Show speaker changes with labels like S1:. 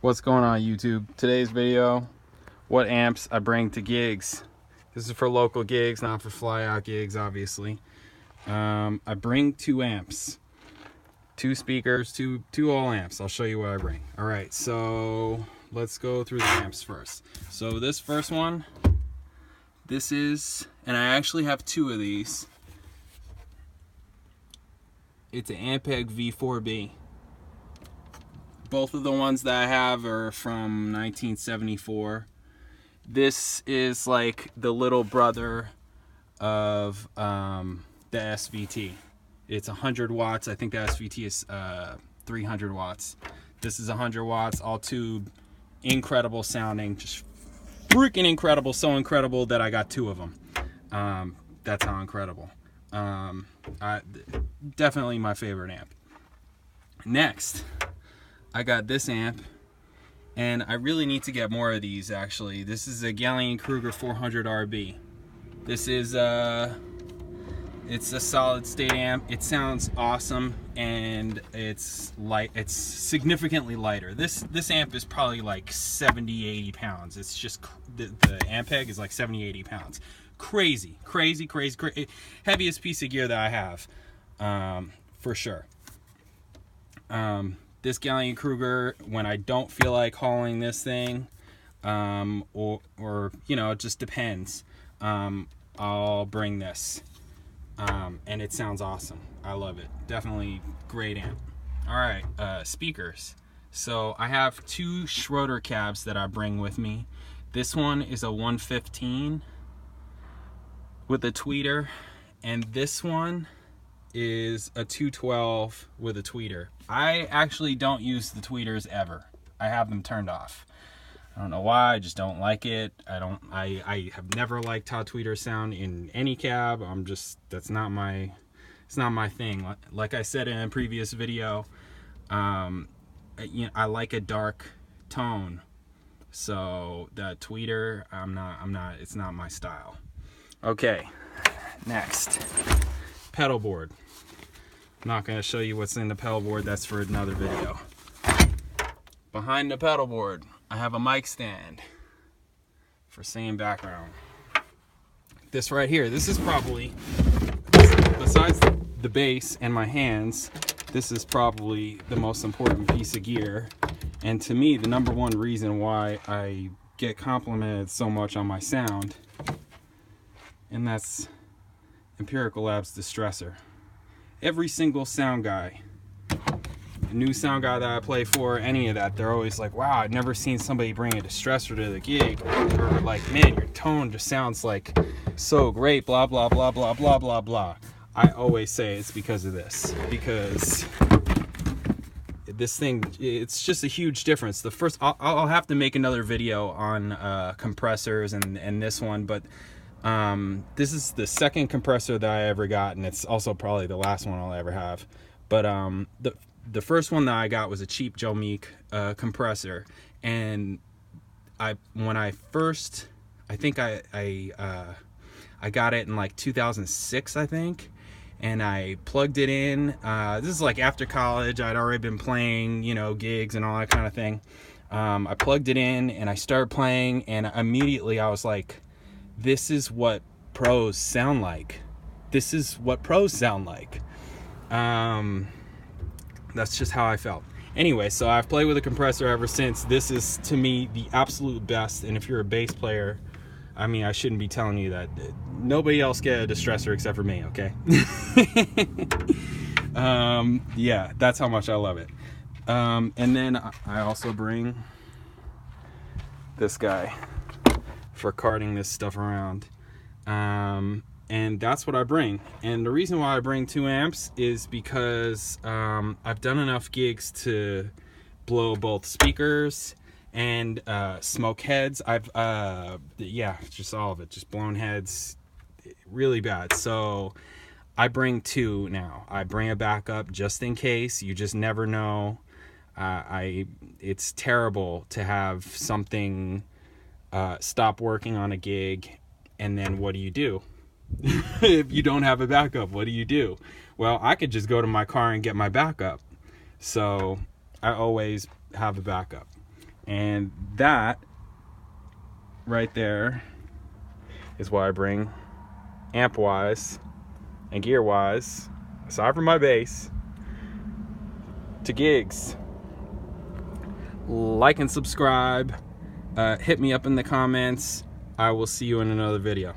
S1: What's going on YouTube? Today's video, what amps I bring to gigs. This is for local gigs, not for fly out gigs, obviously. I bring 2 amps, 2 speakers, two all amps. I'll show you what I bring. All right, so let's go through the amps first. So this first one, this is, and I actually have 2 of these. It's an Ampeg V4B. Both of the ones that I have are from 1974. This is like the little brother of the SVT. It's 100 watts. I think the SVT is 300 watts. This is 100 watts, all tube, incredible sounding, just freaking incredible. So incredible that I got 2 of them. That's how incredible. Definitely my favorite amp. Next, I got this amp, and I really need to get more of these actually. This is a Gallien Krueger 400RB. This is it's a solid state amp. It sounds awesome, and it's light. It's significantly lighter. This amp is probably like 70-80 pounds. It's just the Ampeg is like 70-80 pounds. Crazy. Heaviest piece of gear that I have, for sure. This Gallien Krueger, when I don't feel like hauling this thing, or you know, it just depends, I'll bring this, and it sounds awesome. I love it. Definitely great amp. All right, speakers. So I have 2 Schroeder cabs that I bring with me. This one is a 115 with a tweeter, and this one is a 212 with a tweeter. I actually don't use the tweeters ever. I have them turned off. I don't know why, I just don't like it. I have never liked how tweeters sound in any cab. That's not my, it's not my thing. Like I said in a previous video, you know, I like a dark tone. So that tweeter, it's not my style. Okay, next, pedal board. I'm not going to show you what's in the pedal board. That's for another video. Behind the pedal board, I have a mic stand for singing background. This right here, this is probably, besides the bass and my hands, this is probably the most important piece of gear. And to me, the #1 reason why I get complimented so much on my sound, and that's Empirical Distressor. Every single sound guy, new sound guy that I play for, any of that, they're always like, wow, I've never seen somebody bring a distressor to the gig, or like, man, your tone just sounds like so great, blah blah blah blah blah blah blah. I always say it's because of this, because this thing, it's just a huge difference. The first, I'll have to make another video on compressors and this one, but this is the second compressor that I ever got, and it's also probably the last one I'll ever have. But the first one that I got was a cheap Joe Meek compressor, and when I first, I think I got it in like 2006, I think, and I plugged it in. This is like after college. I'd already been playing, you know, gigs and all that kind of thing. I plugged it in and I started playing, and immediately I was like, this is what pros sound like. This is what pros sound like. That's just how I felt. Anyway, so I've played with a compressor ever since. This is, to me, the absolute best. And if you're a bass player, I mean, I shouldn't be telling you that. Nobody else get a distressor except for me, okay? Yeah, that's how much I love it. And then I also bring this guy for carting this stuff around, and that's what I bring. And the reason why I bring 2 amps is because I've done enough gigs to blow both speakers and smoke heads. Yeah, just all of it, just blown heads really bad. So I bring 2 now. I bring a backup just in case. You just never know. It's terrible to have something stop working on a gig, and then what do you do? If you don't have a backup, what do you do? Well, I could just go to my car and get my backup. So I always have a backup. And that right there is why I bring amp wise and gear wise, aside from my bass, to gigs. Like and subscribe. Hit me up in the comments. I will see you in another video.